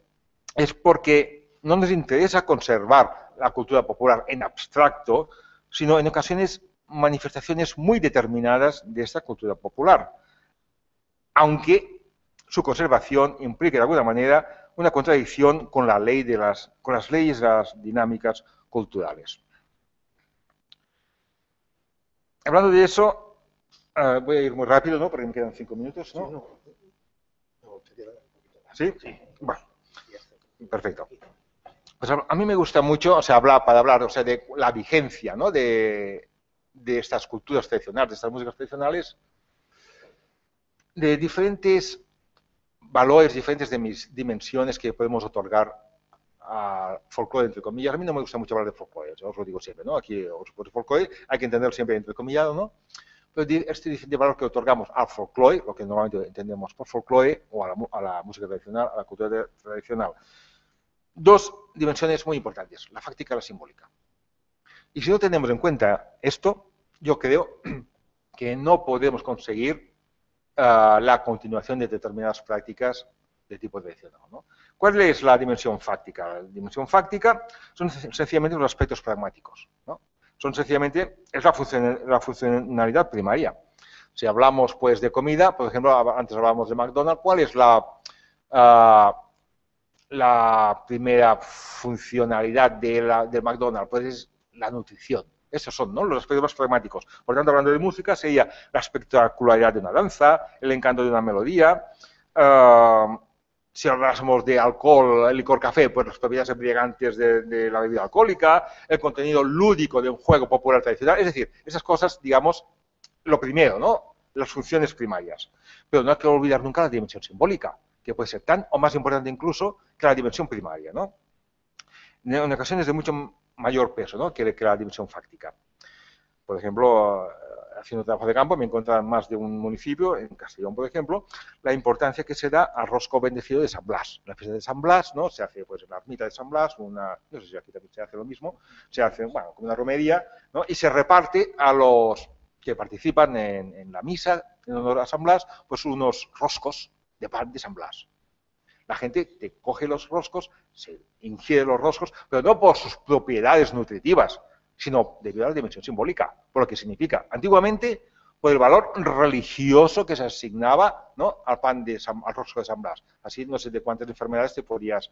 es porque no nos interesa conservar la cultura popular en abstracto, sino en ocasiones manifestaciones muy determinadas de esta cultura popular, aunque su conservación implique de alguna manera una contradicción con la ley de las leyes de las dinámicas culturales. Hablando de eso, voy a ir muy rápido, ¿no? Porque me quedan 5 minutos, ¿no? ¿Sí? Bueno, perfecto. Pues a mí me gusta mucho, o sea, para hablar, o sea, de la vigencia, ¿no? de estas culturas tradicionales, de estas músicas tradicionales, de diferentes valores, diferentes dimensiones que podemos otorgar al folclore, entre comillas. A mí no me gusta mucho hablar de folclore, os lo digo siempre, ¿no? Aquí, el folclore hay que entenderlo siempre entrecomillado, ¿no? Pero este diferente valor que otorgamos al folclore, lo que normalmente entendemos por folclore, o a la música tradicional, a la cultura tradicional, dos dimensiones muy importantes, la fáctica y la simbólica. Y si no tenemos en cuenta esto, yo creo que no podemos conseguir la continuación de determinadas prácticas de tipo tradicional, ¿no? ¿Cuál es la dimensión fáctica? La dimensión fáctica son sencillamente los aspectos pragmáticos, ¿no? Son sencillamente, es la funcionalidad primaria. Si hablamos pues de comida, por ejemplo, antes hablábamos de McDonald's, ¿cuál es la primera funcionalidad del McDonald's? Pues es la nutrición. Esos son, ¿no?, los aspectos más pragmáticos. Por tanto, hablando de música, sería la espectacularidad de una danza, el encanto de una melodía. Si hablásemos de alcohol, el licor café, pues las propiedades embriagantes de la bebida alcohólica, el contenido lúdico de un juego popular tradicional. Es decir, esas cosas, digamos, lo primero, ¿no?, las funciones primarias. Pero no hay que olvidar nunca la dimensión simbólica, que puede ser tan o más importante incluso que la dimensión primaria, ¿no? En ocasiones de mucho mayor peso, ¿no?, que la dimensión fáctica. Por ejemplo, haciendo trabajo de campo, me encuentran más de un municipio, en Castellón, por ejemplo, la importancia que se da al rosco bendecido de San Blas. La fiesta de San Blas, ¿no?, se hace pues en la ermita de San Blas, no sé si aquí también se hace lo mismo, se hace, bueno, como una romería, ¿no?, y se reparte a los que participan en la misa en honor a San Blas, pues unos roscos de pan de San Blas. La gente te coge los roscos, se ingiere los roscos, pero no por sus propiedades nutritivas, sino debido a la dimensión simbólica, por lo que significa. Antiguamente, por el valor religioso que se asignaba, ¿no?, al al rosco de San Blas. Así no sé de cuántas enfermedades te podías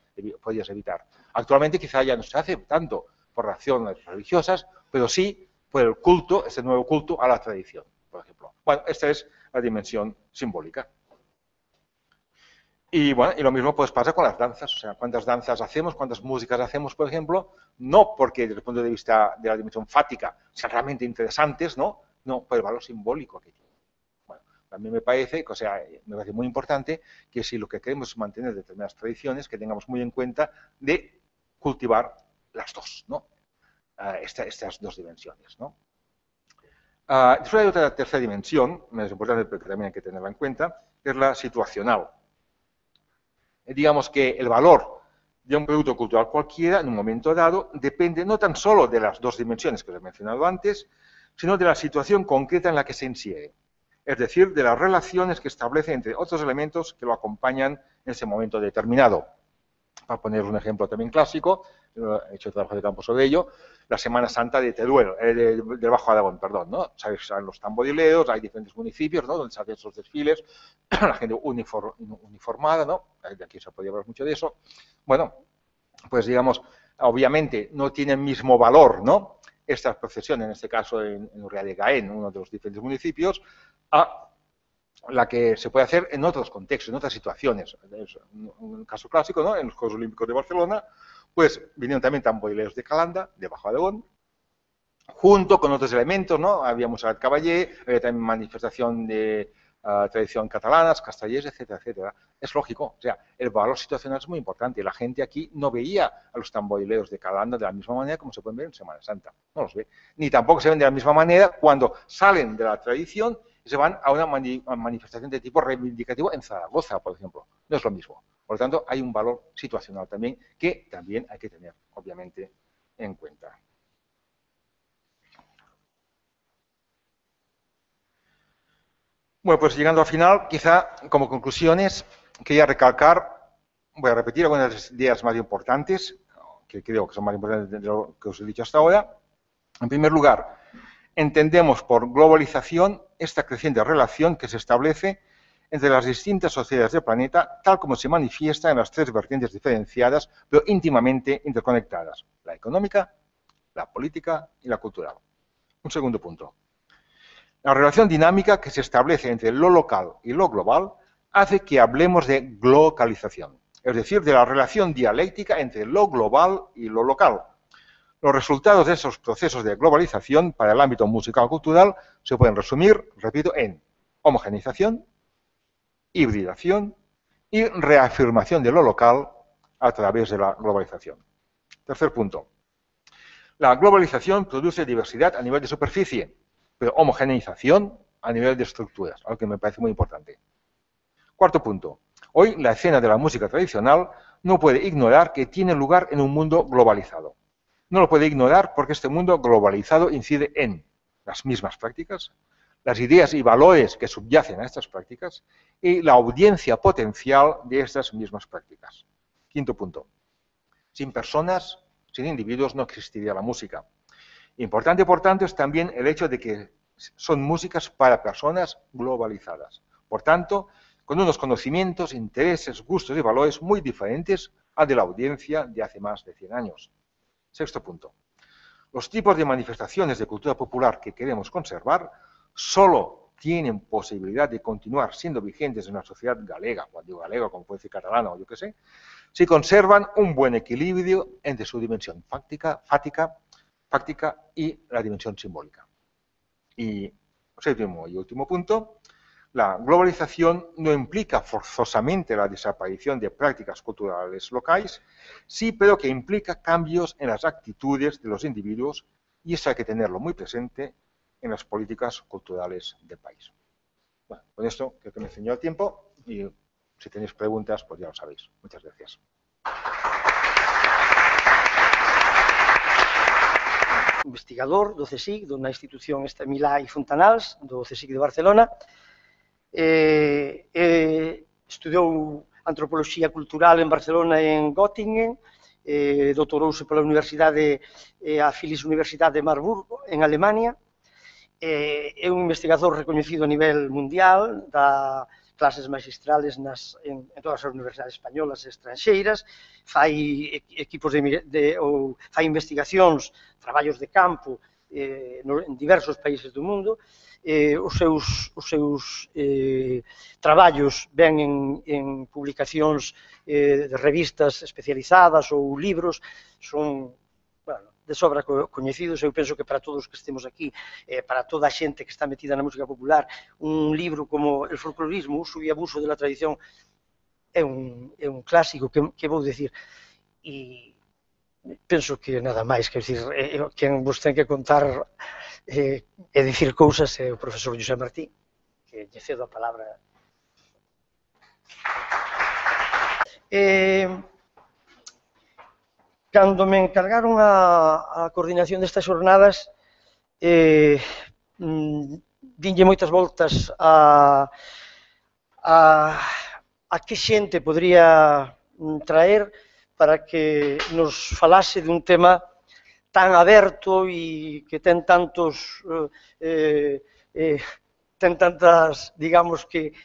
evitar. Actualmente quizá ya no se hace tanto por razones religiosas, pero sí por el culto, este nuevo culto a la tradición, por ejemplo. Bueno, esta es la dimensión simbólica. Y bueno, y lo mismo pues pasa con las danzas, o sea, cuántas danzas hacemos, cuántas músicas hacemos, por ejemplo, no porque desde el punto de vista de la dimensión fática sean realmente interesantes, ¿no? No, por el valor simbólico que tiene. Bueno, también me parece muy importante que si lo que queremos es mantener determinadas tradiciones, que tengamos muy en cuenta de cultivar las dos, ¿no? Estas dos dimensiones, ¿no? Después hay otra tercera dimensión, menos importante, pero que también hay que tenerla en cuenta, que es la situacional. Digamos que el valor de un producto cultural cualquiera, en un momento dado, depende no tan solo de las dos dimensiones que os he mencionado antes, sino de la situación concreta en la que se insiere. Es decir, de las relaciones que establece entre otros elementos que lo acompañan en ese momento determinado. Para poner un ejemplo también clásico, he hecho trabajo de campo sobre ello, la Semana Santa de Teruel, del Bajo Aragón, perdón, ¿no? Sabéis, los tamborileos, hay diferentes municipios, ¿no?, donde se hacen esos desfiles, la gente uniformada, ¿no? De aquí se podía hablar mucho de eso. Bueno, pues digamos, obviamente no tiene el mismo valor, ¿no?, estas procesiones, en este caso en Urrea de Gaén, uno de los diferentes municipios, a la que se puede hacer en otros contextos, en otras situaciones. Es un caso clásico, ¿no?, en los Juegos Olímpicos de Barcelona, pues vinieron también tamborileros de Calanda, de Bajo Aragón, junto con otros elementos, ¿no? Había Montserrat Caballé, había también manifestación de tradición catalanas, castellers, etcétera, etcétera. Es lógico, o sea, el valor situacional es muy importante. La gente aquí no veía a los tamborileros de Calanda de la misma manera como se pueden ver en Semana Santa. No los ve. Ni tampoco se ven de la misma manera cuando salen de la tradición y se van a una manifestación de tipo reivindicativo en Zaragoza, por ejemplo. No es lo mismo. Por lo tanto, hay un valor situacional también que también hay que tener, obviamente, en cuenta. Bueno, pues llegando al final, quizá como conclusiones, quería recalcar, voy a repetir algunas ideas más importantes, que creo que son más importantes de lo que os he dicho hasta ahora. En primer lugar, entendemos por globalización esta creciente relación que se establece entre las distintas sociedades del planeta, tal como se manifiesta en las tres vertientes diferenciadas, pero íntimamente interconectadas: la económica, la política y la cultural. Un segundo punto. La relación dinámica que se establece entre lo local y lo global hace que hablemos de glocalización, es decir, de la relación dialéctica entre lo global y lo local. Los resultados de esos procesos de globalización para el ámbito musical-cultural se pueden resumir, repito, en homogeneización, hibridación y reafirmación de lo local a través de la globalización. Tercer punto. La globalización produce diversidad a nivel de superficie, pero homogeneización a nivel de estructuras, algo que me parece muy importante. Cuarto punto. Hoy la escena de la música tradicional no puede ignorar que tiene lugar en un mundo globalizado. No lo puede ignorar porque este mundo globalizado incide en las mismas prácticas, las ideas y valores que subyacen a estas prácticas y la audiencia potencial de estas mismas prácticas. Quinto punto. Sin personas, sin individuos, no existiría la música. Importante, por tanto, es también el hecho de que son músicas para personas globalizadas. Por tanto, con unos conocimientos, intereses, gustos y valores muy diferentes al de la audiencia de hace más de 100 años. Sexto punto. Los tipos de manifestaciones de cultura popular que queremos conservar solo tienen posibilidad de continuar siendo vigentes en una sociedad galega, cuando digo galega, como puede decir catalana o yo qué sé, si conservan un buen equilibrio entre su dimensión fáctica y la dimensión simbólica. Y séptimo y último punto, la globalización no implica forzosamente la desaparición de prácticas culturales locales, sí, pero que implica cambios en las actitudes de los individuos, y eso hay que tenerlo muy presente en las políticas culturales del país. Bueno, con esto creo que me enseñó el tiempo y si tenéis preguntas, pues ya lo sabéis. Muchas gracias. Investigador do CSIC, dunha institución esta Milá e Fontanals, do CSIC de Barcelona. Estudou antropoloxía cultural en Barcelona e en Göttingen, doutorouse pola Universidade, a Philipps Universitat de Marburgo, en Alemania, É un investigador recoñecido a nivel mundial, dá clases magistrales en todas as universidades españolas e estranxeiras, fai equipos ou fai investigacións, traballos de campo en diversos países do mundo. Os seus traballos ven en publicacións de revistas especializadas ou libros, son de sobra coñecidos. Eu penso que para todos que estemos aquí, para toda a xente que está metida na música popular, un libro como El folclorismo, uso e abuso de la tradición, é un clásico que vou dicir. E penso que nada máis, quer dicir, quen vos ten que contar e dicir cousas é o profesor José Martí, que lle cedo a palabra. Cando me encargaron a coordinación destas xornadas, dinlle moitas voltas a que xente podría traer para que nos falase dun tema tan aberto e que ten tantas, digamos que,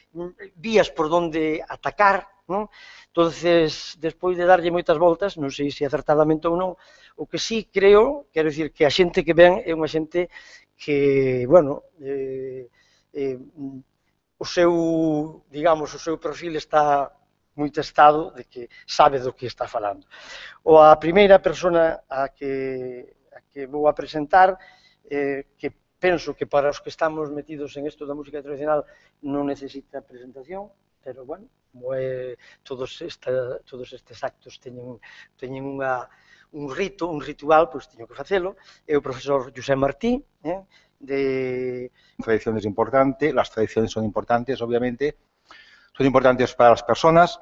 vías por donde atacar, non? Entonces, despois de darlle moitas voltas, non sei se acertadamente ou non, o que sí creo, quero dicir, que a xente que ven é unha xente que, bueno, o seu, digamos, o seu perfil está moi testado de que sabe do que está falando. A primeira persona a que vou a presentar, que penso que para os que estamos metidos en isto da música tradicional non necesita presentación, pero, bueno, como todos estes actos teñen un rito, un ritual, pois teño que facelo. É o profesor José Martí, Tradición es importante, las tradiciones son importantes, obviamente, son importantes para las personas,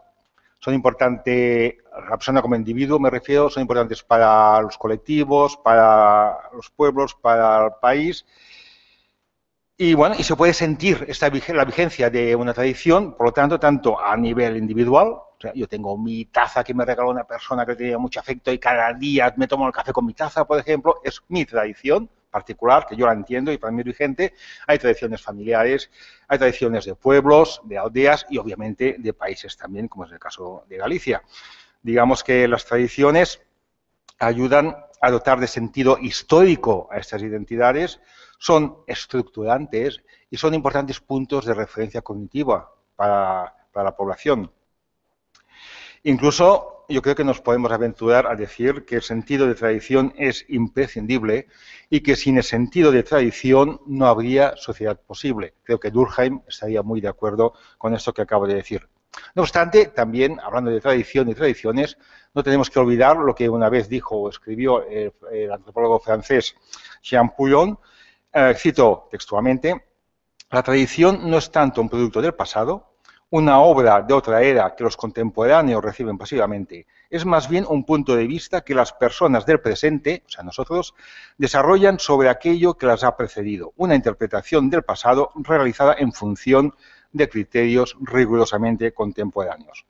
son importantes, la persona como individuo me refiero, son importantes para los colectivos, para los pueblos, para el país. Y bueno, y se puede sentir la vigencia de una tradición, por lo tanto a nivel individual. O sea, yo tengo mi taza que me regaló una persona que tenía mucho afecto y cada día me tomo el café con mi taza, por ejemplo, es mi tradición particular, que yo la entiendo y para mí es vigente. Hay tradiciones familiares, hay tradiciones de pueblos, de aldeas y obviamente de países también, como es el caso de Galicia. Digamos que las tradiciones ayudan a dotar de sentido histórico a estas identidades, son estructurantes y son importantes puntos de referencia cognitiva para la población. Incluso yo creo que nos podemos aventurar a decir que el sentido de tradición es imprescindible y que sin el sentido de tradición no habría sociedad posible. Creo que Durkheim estaría muy de acuerdo con esto que acabo de decir. No obstante, también, hablando de tradición y tradiciones, no tenemos que olvidar lo que una vez dijo o escribió el antropólogo francés Jean Pouillon. Cito textualmente: la tradición no es tanto un producto del pasado, una obra de otra era que los contemporáneos reciben pasivamente, es más bien un punto de vista que las personas del presente, o sea, nosotros, desarrollan sobre aquello que las ha precedido, una interpretación del pasado realizada en función de criterios rigurosamente contemporáneos.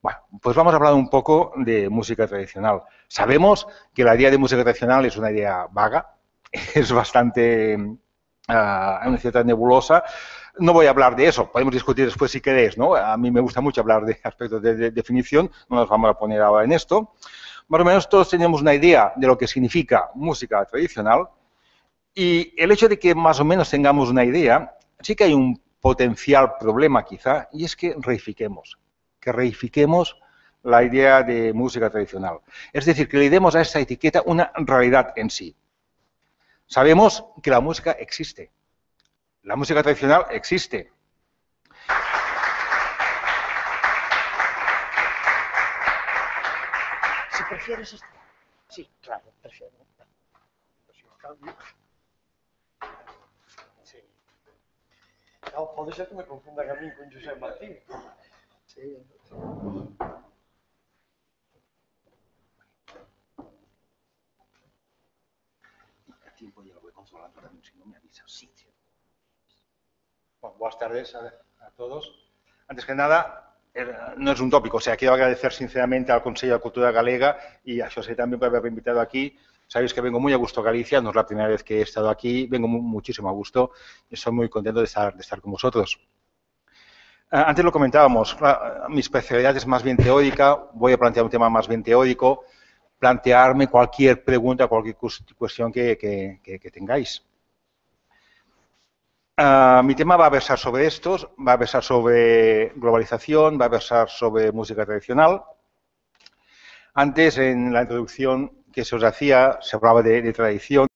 Bueno, pues vamos a hablar un poco de música tradicional. Sabemos que la idea de música tradicional es una idea vaga, es bastante, una cierta nebulosa. No voy a hablar de eso, podemos discutir después si queréis, ¿no? A mí me gusta mucho hablar de aspectos de definición, no nos vamos a poner ahora en esto. Más o menos todos tenemos una idea de lo que significa música tradicional y el hecho de que más o menos tengamos una idea, sí que hay un potencial problema quizá, y es que reifiquemos la idea de música tradicional. Es decir, que le demos a esa etiqueta una realidad en sí. Sabemos que la música existe. La música tradicional existe. Si prefieres esto. Sí, claro, prefiero. Sí. No, pode ser que me confundan a mí con José Martín. Sí. Tiempo yo lo voy controlando también, si no me avisas. Sí, tío. Bueno, buenas tardes a todos. Antes que nada, no es un tópico, o sea, quiero agradecer sinceramente al Consejo de Cultura Galega y a José también por haberme invitado aquí. Sabéis que vengo muy a gusto a Galicia, no es la primera vez que he estado aquí, vengo muchísimo a gusto y estoy muy contento de estar con vosotros. Antes lo comentábamos, mi especialidad es más bien teórica, voy a plantear un tema más bien teórico, plantearme cualquier pregunta, cualquier cuestión que tengáis. Mi tema va a versar sobre estos, va a versar sobre globalización, va a versar sobre música tradicional. Antes, en la introducción que se os hacía, se hablaba de tradición.